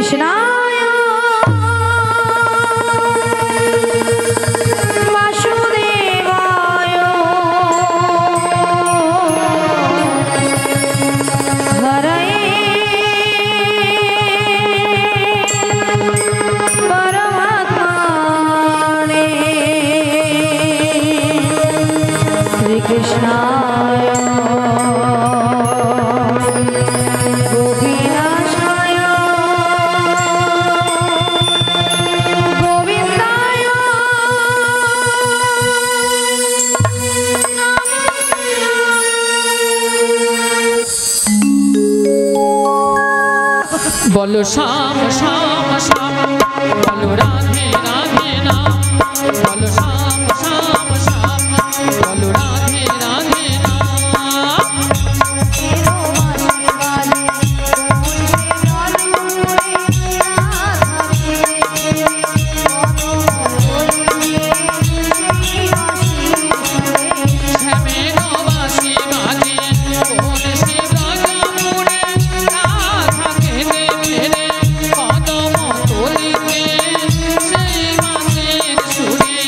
শ্রীকৃষ্ণায় বাসুদেবায় হরয়ে পরমাত্মনে শ্রীকৃষ্ণায় গোপীনাশায় গোবিন্দায় বলো শ্যাম শ্যাম শ্যাম বলো রাধে রাধে নাম বলো শ্যাম শ্যাম শ্যাম বলো রাধে রাধে নাম শ্যামেরবাসী বাজে কোন সে ব্রজমুরে রাধাকে দেখে কদম তলিতে সেই বাঁশির সুরে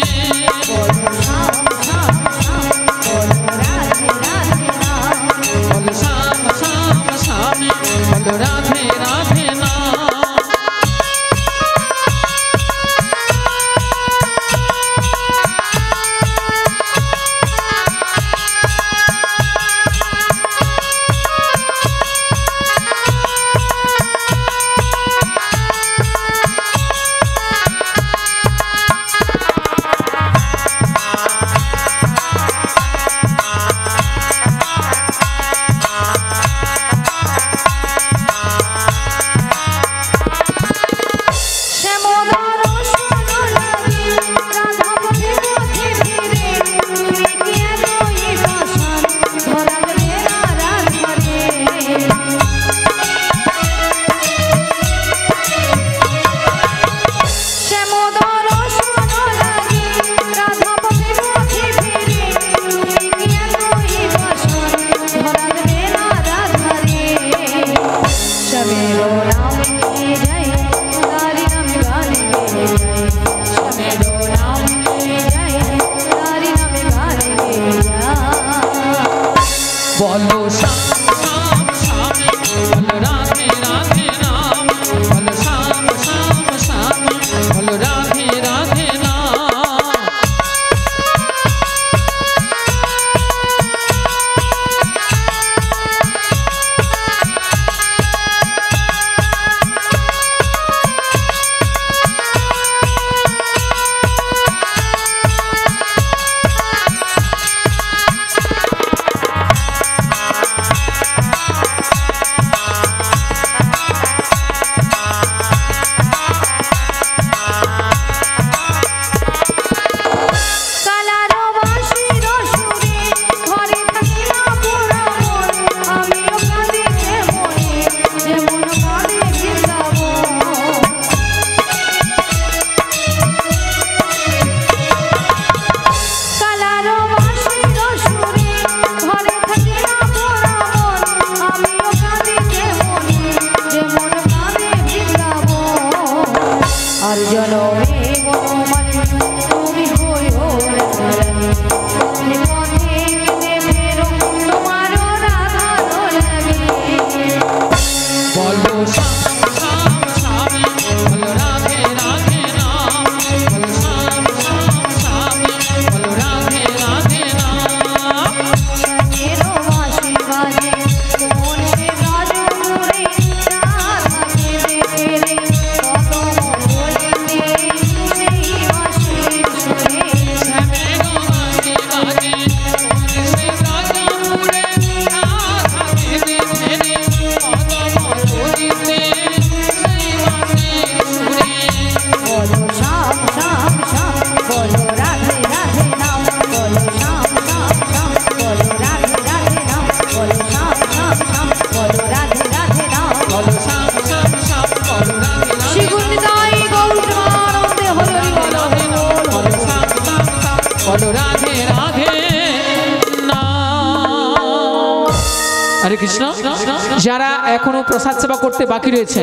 যারা এখনো প্রসাদ সেবা করতে বাকি রয়েছে,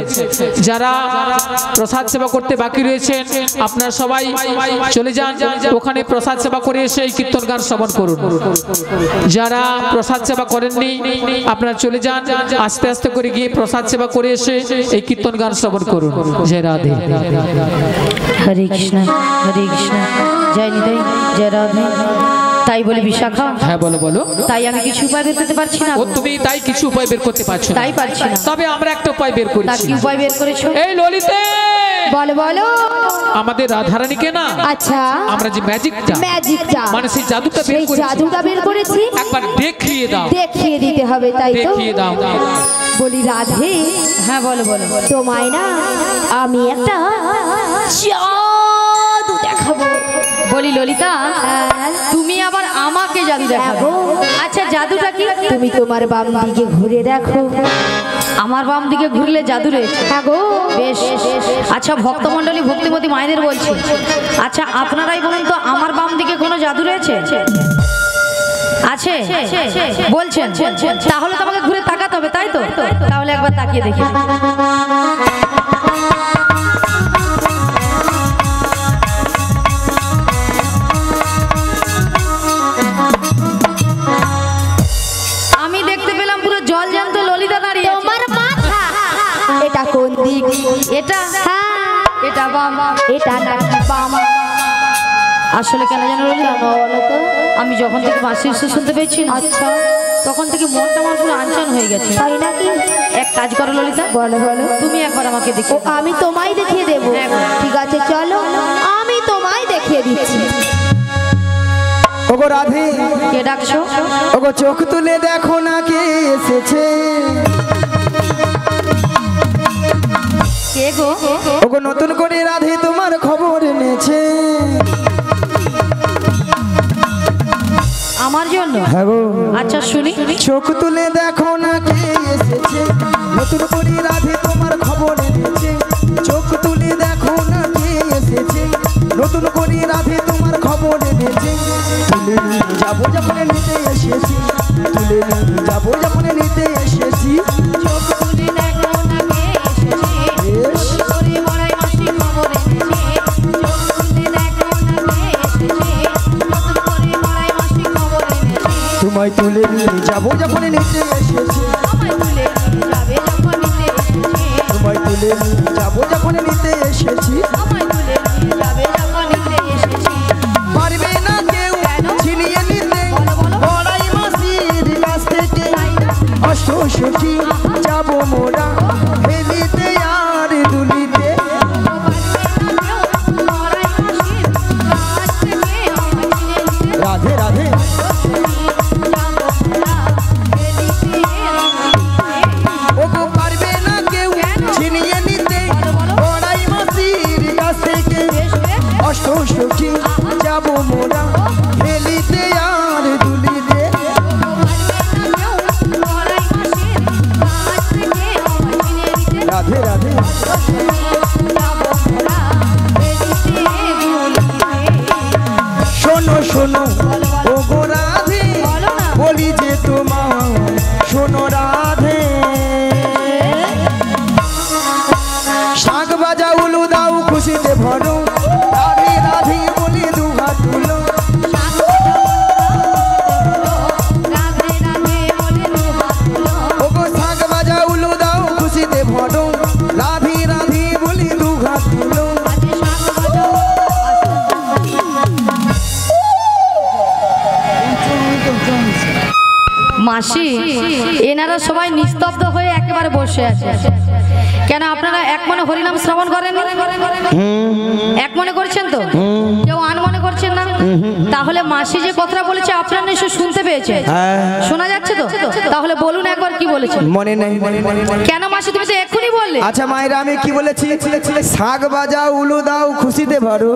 যারা প্রসাদ সেবা করতে বাকি রয়েছেন আপনারা সবাই চলে যান, ওখানে প্রসাদ সেবা করে এসে এই কীর্তন গান শ্রবণ করুন। যারা প্রসাদ সেবা করেননি আপনারা চলে যান, আস্তে আস্তে করে গিয়ে প্রসাদ সেবা করে এসে এই কীর্তন গান শ্রবণ করুন। জয় রাধে। হরে কৃষ্ণ হরে কৃষ্ণ, জয় নিতাই, জয় রাধে। তাই বলে বিশাখা, হ্যাঁ বলো বলো। তাই আমি কিছু উপায় বের করতে পারছি না। ও তুমি তাই কিছু উপায় বের করতে পারছো না? তাই পারছি না। তবে আমরা একটা উপায় বের তা করেছি। কি উপায় বের করেছো? এই ললিতে, বলো বলো। আমাদের রাধারানীকে না আচ্ছা, আমরা যে ম্যাজিকটা মানে সেই জাদুটা বের সেই করেছি, জাদুটা বের করেছি, একবার দেখিয়ে দাও। দেখিয়ে দিতে হবে, তাই তো? দেখিয়ে দাও। বলি রাধে, হ্যাঁ বলো বলো। তোমায় না আমি একটা জাদু দেখাবো। বলি ললিতা, তুমি আবার আমাকে জাদু দেখাবো? আচ্ছা জাদুটা কি? তুমি তোমার বাম দিকে ঘুরে দেখো। আমার বাম দিকে ঘুরলে জাদু রয়েছে? হ্যাঁ গো। বেশ। আচ্ছা ভক্তমণ্ডলী ভক্তিমতী মায়েদের বলছি, আচ্ছা আপনারাই বলুন তো আমার বাম দিকে কোনো জাদু রয়েছে? আছে বলছেন? তাহলে তো আমাকে ঘুরে তাকাতে হবে, তাই তো? তাহলে একবার তাকিয়ে দেখি। আমি দেখতে পেলাম পুরো জল জ্যান্ত ললিতা দাঁড়িয়ে আছে। তোমার মাথা এটা কোন দিক? এটা হ্যাঁ, এটা বাম। এটা নাকি বাম? আসলে কেন জানো ললিতা, বলো তো। আমি যখন থেকে মাসির সুর শুনতে পেয়েছি না, আচ্ছা, তখন থেকে মনটা আমার পুরো আনচান হয়ে গেছে। তাই নাকি? এক কাজ করো ললিতা, বলো বলো। তুমি একবার আমাকে দেখো। ও, আমি তোমায় দেখিয়ে দেবো। হ্যাঁ গো। ঠিক আছে চলো, আমি তোমায় দেখিয়ে দিচ্ছি। ওগো রাধে, কে ডাকছো? ওগো চোখ তুলে দেখো না কে এসেছে। কে গো? ওগো নতুন করে রাধে তোমার খবর এনেছে। আমার জন্য? হ্যাঁ গো। আচ্ছা শুনি। চোখ তুলে দেখো না কে এসেছে, নতুন করে রাধে তোমার খবর এনেছে। চোখ তুলে দেখো না কে এসেছে, নতুন করে রাধে তোমার খবর এনেছে। তুলে নিয়ে যাবো যখন নিতে এসেছি, তুলে নিয়ে যাবো যখন নিতে এসেছি। চোখ তুলে দেখো না কে এসেছে, বেশ। করে মরাই মাসি খবর এনেছে। চোখ তুলে দেখো না কে এসেছে, নতুন করে মরাই মাসি খবর এনেছে। তোমায় তুলে নিয়ে যাবো যখন নিতে এসেছি, আমায় তুলে নিয়ে যাবে যখন নিতে এসেছে। তোমায় তুলে নিয়ে যাবো যখন নিতে এসেছি। আমায় তুলে নিয়ে যাবে যখন নিতে এসেছি। পারবে না কেউ ছিনিয়ে নিতে বড়াই মাসির কাছ থেকে। অষ্ট সখী যাবো মোরা ফেলিতে আর দুলিতে। রাধে রাধে, ওগো পারবে না কেউ ছিনিয়ে নিতে বড়াই মাসির কাছ থেকে। অষ্ট সখী যাবো মোরা ফেলিতে আর দুলিতে। রাধে রাধে, শোনো শোনো ওগো রাধে, বলি যে তোমার শোনো রাধে। শাঁখ বাজা উলু দাও খুশিতে ভরো, রাধে রাধে বলি দু হাত তুলো। ওগো শাঁখ বাজা উলু দাও খুশিতে ভরো, রাধে রাধে বলি দু হাত তুলো। মাসি, এনারা সবাই নিস্তব্ধ হয়ে একেবারে বসে আছে কেন? আপনারা এক মনে হরিনাম শ্রবণ করেন? এক মনে করছেন তো? কেউ আন মনে করছেন না? তাহলে মাসি যে কথাটা বলেছে আপনারা নিশ্চয় শুনতে পেয়েছেন, শোনা যাচ্ছে তো? তাহলে বলুন একবার কি বলেছেন। মনে নেই। কেন মাসি, তুমি তো এক্ষুনি বললে। আচ্ছা মায়েরা, আমি কি বলেছি? শাঁখ বাজাও উলু দাও খুশিতে ভরো,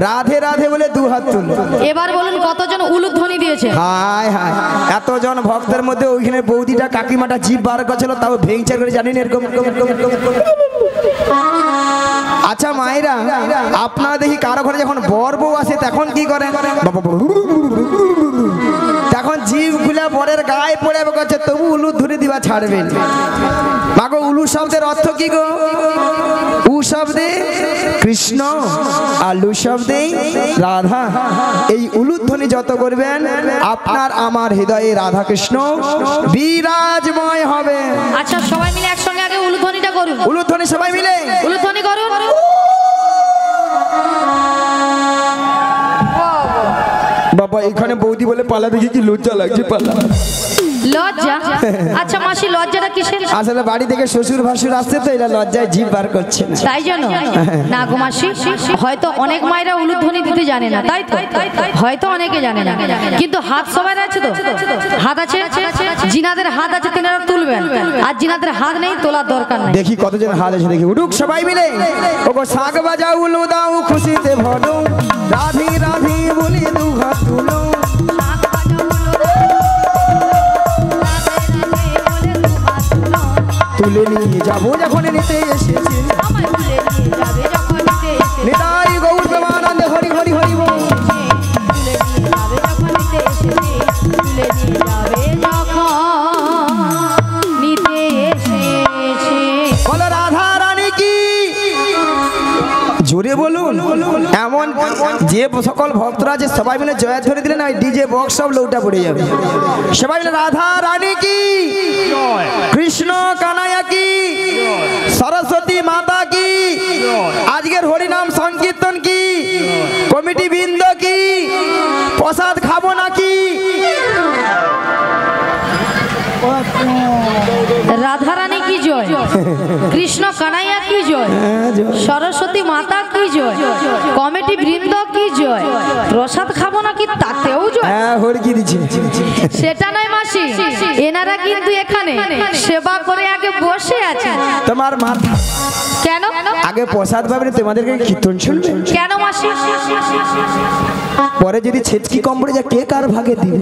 রাধে রাধে বলে দু হাত তুলো। এবার বলুন কতজন উলুধ্বনি দিয়েছে? হায় হায়, এতজন ভক্তের মধ্যে ওইখানে বৌদিটা কাকিমাটা জিভ বার করছিল, তাও ভেঙচার করে জানি না এরকম। আচ্ছা মায়েরা, আপনারা দেখি কারো ঘরে যখন বর বউ আসে তখন কি করে? তখন যখন জীব গুলা বরের গায়ে পড়ে গেছে তবু উলু ধরে দিবা ছাড়বেন। মাগো উলু শব্দের অর্থ কি গো? উ শব্দে কৃষ্ণ আর লু শব্দে রাধা। এই উলুধ্বনি যত করবেন আপনার আমার হৃদয়ে রাধা কৃষ্ণ বিরাজময় হবে। আচ্ছা সবাই মিলে একসঙ্গে আগে উলুধ্বনিটা করুন। উলুধ্বনি সবাই মিলে উলুধ্বনি করুন। বাবা এখানে বৌদি বলে পালা দেখি কি লজ্জা লাগছে। পালা লজ্জা? আচ্ছা মাসি লজ্জাটা কিসের? আসলে বাড়ি থেকে শ্বশুর ভাসুর আসছে তো এরা লজ্জায় জিভ বার করছে না। তাই জানো না গো মাসি, হয়তো অনেক মায়েরা উলুধ্বনি দিতে জানে না, তাই তো? হয়তো অনেকে জানে না, কিন্তু হাত সবার আছে তো? হাত আছে? জিনাদের হাত আছে তিনারা তুলবেন, আর জিনাদের হাত নেই তোলার দরকার নেই। দেখি কতজন হাত আছে দেখি। উঠুক সবাই মিলে। ওগো শাক বাজাও উলু দাও খুশিতে ভরো, রাধি রাধি বলি দু হাত তুলো। তুলে নিয়ে যাবো যখন নিতে এসেছি, নিতাই গৌর প্রেমানন্দে হরি হরি হরি বল। বলো রাধা রানী কি জোরে বলুন। এমন যে সকল ভক্তরা যে সবাই মিলে জয়া ধরে দিলে না ডিজে বক্স সব লৌটা পড়ে যাবে। সবাই মিলে রাধা রানী কি, কৃষ্ণ কানাইয়া কি, সরস্বতী মাতা কি, আজকের হরিনাম সংকীর্তন কি, কমিটি বৃন্দ কি, প্রসাদ খাবো নাকি? রাধা রানী কি জয়, কৃষ্ণ কানাইয়া কি জয়, সরস্বতী মাতা কি জয়, কমিটি বৃন্দ কি জয়, প্রসাদ খাবো নাকি তাতেও জয়। হ্যাঁ হরকি দিচ্ছে। সেটা নয় মাসি, এনারা কিন্তু এখানে সেবা করে আগে বসে আছে। তোমার মাথা কেন? আগে প্রসাদ পাবে তোমাদেরকে কীর্তন শুনবে কেন মাসি? পরে যদি ছেচকি কম পড়ে যায় কে কার ভাগে দিবে?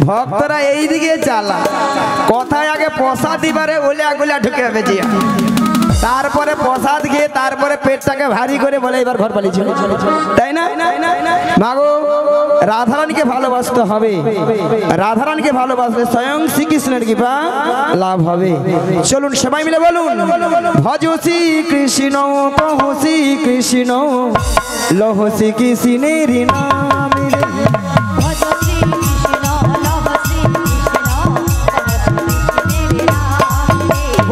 ভক্তরা এইদিকে চালা কথায় আগে প্রসাদ দিবারে ওলে আগুলা ঢুকে হবে জিয়া, তারপরে প্রসাদ খেয়ে তারপরে পেটটাকে ভারী করে বলে এবার ঘর পালিয়েছিল, তাই না? মাগো রাধারানীকে ভালোবাসতে হবে, রাধারানীকে ভালোবাসলে স্বয়ং শ্রীকৃষ্ণের কৃপা লাভ হবে। চলুন সবাই মিলে বলুন, ভজ শ্রী কৃষ্ণ কহ শ্রী কৃষ্ণ লহ শ্রী কৃষ্ণের নাম রে।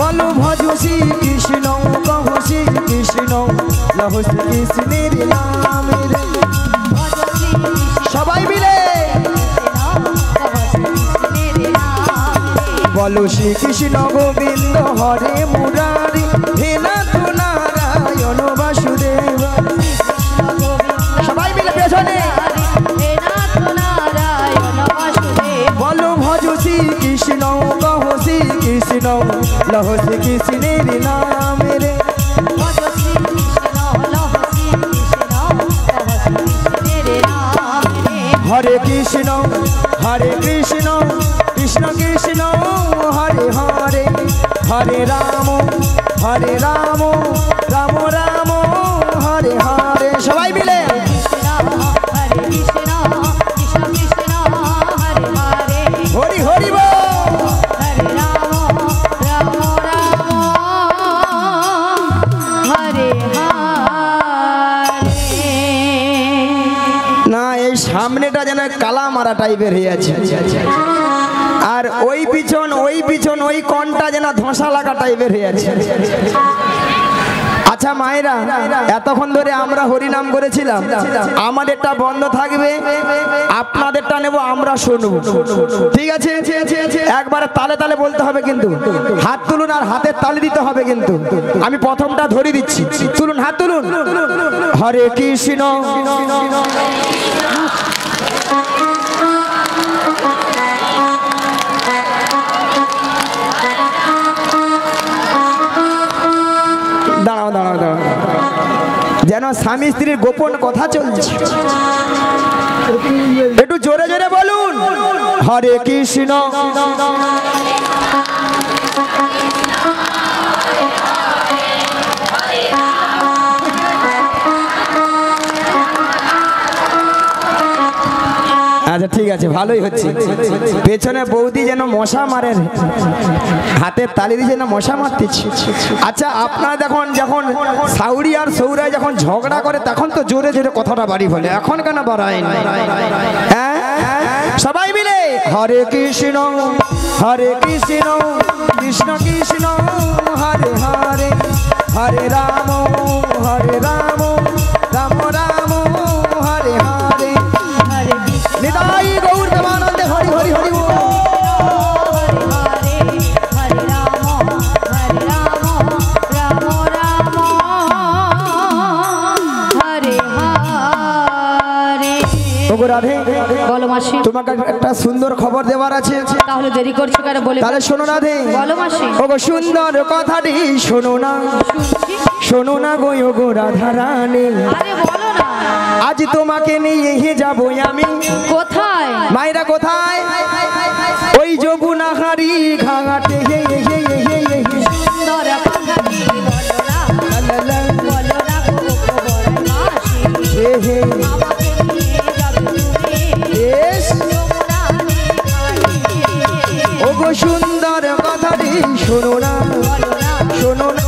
বলো ভজ শ্রী কৃষ্ণ কহ শ্রী কৃষ্ণ লহ শ্রী কৃষ্ণের নাম রে। সবাই মিলে বলো শ্রী কৃষ্ণ গোবিন্দ হরে মুরারি হে নাথ নারায়ণ বাসুদেব। সবাই মিলে পেছনে বলো ভজ শ্রী কৃষ্ণ কহ শ্রী কৃষ্ণ লহ শ্রী কৃষ্ণের নাম রে। হরে কৃষ্ণ কৃষ্ণ কৃষ্ণ হরে হরে, হরে রাম রাম রাম হরে হরে। সবাই মিলে হরি হরি বল। না এই সামনেটা যেন কালা মারা টাইপের হয়ে আছে, আর ওই পিছন ওই কনটা যেন ধসা লাগা টাইপের হয়ে আছে। আচ্ছা মায়েরা, এতক্ষণ ধরে আমরা হরিনাম করেছিলাম, আমাদেরটা বন্ধ থাকবে, আপনাদেরটা নেব, আমরা শুনবো, ঠিক আছে? একবারে তালে তালে বলতে হবে কিন্তু, হাত তুলুন আর হাতের তালে দিতে হবে কিন্তু। আমি প্রথমটা ধরে দিচ্ছি, তুলুন হাত তুলুন। হরে কৃষ্ণ দাঁড়াও দাঁড়াও দাঁড়াও, যেন স্বামী স্ত্রীর গোপন কথা চলছে, একটু জোরে জোরে বলুন। হরে কৃষ্ণ আচ্ছা ঠিক আছে, ভালোই হচ্ছে। পেছনে বৌদি যেন মশা মারে, হাতের তালি দিয়ে যেন মশা মারতেছে। আচ্ছা আপনারা দেখুন, যখন সাউরি আর সৌরায় যখন ঝগড়া করে তখন তো জোরে জোরে কথাটা বাড়ি বলে, এখন কেন বাড়ায় না? হ্যাঁ, সবাই মিলে হরে কৃষ্ণ কৃষ্ণ কৃষ্ণ হরে হরে, হরে রাম রাম রাম হরে হরে, নিতাই গৌর প্রেমানন্দে হরি হরি হরি বল। বলো মাসি, তোমাকে একটা সুন্দর খবর দেওয়ার আছে। তাহলে দেরি করছো কেন? বলে তাহলে শোনো রাধে। বলো মাসি। ওগো সুন্দর কথাটি শোনো না, শোনো না গো ওগো রাধা রানী। আরে বলো না। আজ তোমাকে নিয়ে যাবো আমি। কোথায় মায়েরা? কোথায়? ওই যমুনা হারি ঘাটে। সুন্দর কথাটি বলো না, বলো না গো বড় মাসি, আমাকে নিয়ে যাবে তুমি ওগো সুন্দর কথাটি শোনো না, শোনো না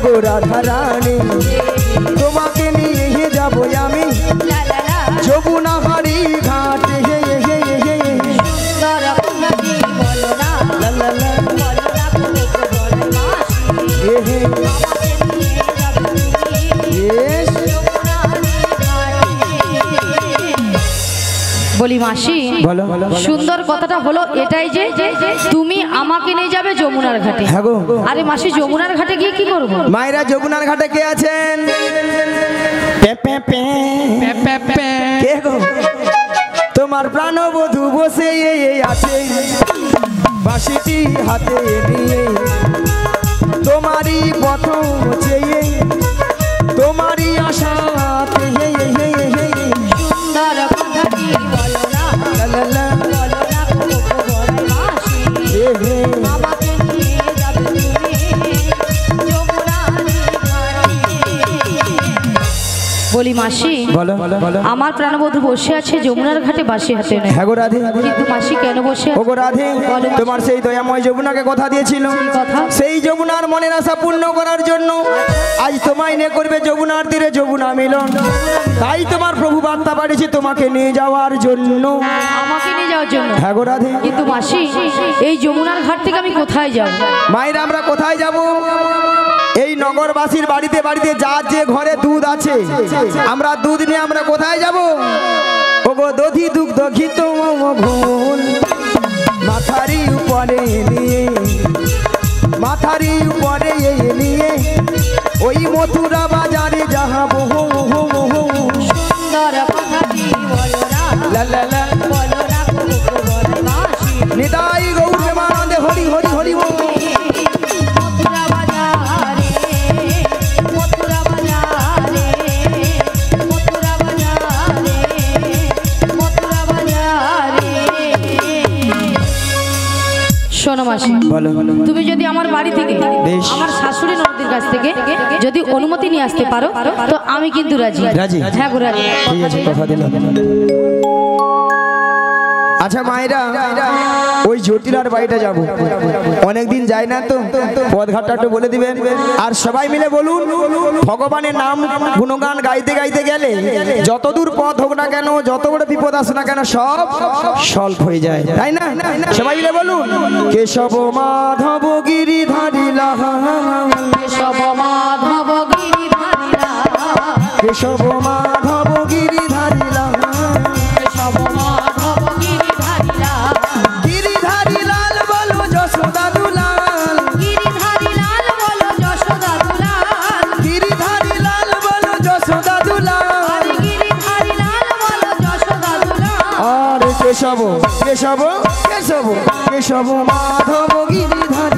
গো রাধা রানী। তোমাকে নিয়ে যাবো আমি যমুনা হারি ঘাটে। সুন্দর কথাটি বলো না, বলো না গো বড় মাসি, আমাকে নিয়ে যাবে বলি মাসি। সুন্দর কথাটা হলো এটাই যে তুমি আমাকে নিয়ে যাবে যমুনার ঘাটে। আরে মাসি, যমুনার ঘাটে গিয়ে কি করব? মায়েরা যমুনার ঘাটে কে আছেন? কে গো? তোমার প্রাণবধূ বসে আছে বাঁশিটি হাতে নিয়ে, তোমারই প্রথম চেয়ে, তোমারই আশাতে। সুন্দর কথাটি বলো না, বলো না গো বড় মাসি, আমাকে নিয়ে যাবে তুমি যমুনার ঘাটে। বলি মাসি, আমার প্রাণবধূ বসে আছে যমুনার ঘাটে বাঁশি হাতে নেয়। হ্যাঁ গো রাধে। কিন্তু মাসি কেন বসে আছে? ওগো রাধে, তোমার সেই দয়াময় যমুনাকে কথা দিয়েছিল, সেই যমুনার মনের আশা পূর্ণ করার জন্য আজ তোমায় নিয়ে করবে যমুনার তীরে যমুনা মিলন। তাই তোমার প্রভু বার্তা পাঠিয়েছে তোমাকে নিয়ে যাওয়ার জন্য। আমাকে নিয়ে যাওয়ার জন্য? হ্যাঁ গো রাধে। কিন্তু মাসি, এই যমুনার ঘাট থেকে আমি কোথায় যাব? মায়েরা আমরা কোথায় যাব? এই নগরবাসীর বাড়িতে বাড়িতে যার যে ঘরে দুধ আছে, আমরা দুধ নিয়ে আমরা কোথায় যাব? ওগো দধি দুগ্ধ ঘিত ঘোল মাথারি উপরে নিয়ে, মাথারি উপরে নিয়ে ওই মথুরা বাজারে যাবো। সুন্দর কথাটি বলো না, বলো না গো বড় মাসি, নিতাই গৌর প্রেমানন্দে হরি হরি হরি বল। মথুরা বাজারে, মথুরা বাজারে, মথুরা বাজারে, মথুরা বাজারে। শোনো মাসি, তুমি যদি আমার বাড়ি থেকে, আমার শাশুড়ি ননদের কাছ থেকে যদি অনুমতি নিয়ে আসতে পারো তো আমি কিন্তু রাজি। হ্যাঁ গো রাজি। ঠিক আছে, কথা দিলাম। আচ্ছা মায়েরা, ওই জটিলার বাড়িটা যাবো, অনেকদিন যাই না তো, পথঘাটটা একটু বলে দিবেন। আর সবাই মিলে বলুন, ভগবানের নাম গুণগান গাইতে গাইতে গেলে যত দূর পথ হোক না কেন, যত বড় বিপদ আসে না কেন, সব সলভ হয়ে যায়, তাই না? সবাই মিলে বলুন, কেশব মাধব গিরিধারী লাহা, কেশব মাধব গিরিধারী লাহা, কেশব মাধব গিরিধারী লাহা, কেশব মাধব গিরিধারী লাহা, গিরিধারী লাল বলো যশোদা দুলাল, গিরিধারী লাল বলো যশোদা দুলাল, গিরিধারী লাল বলো যশোদা দুলাল, গিরিধারী লাল বলো যশোদা দুলাল। আর কেশব কেশব কেশব কেশব মাধব গিরিধারী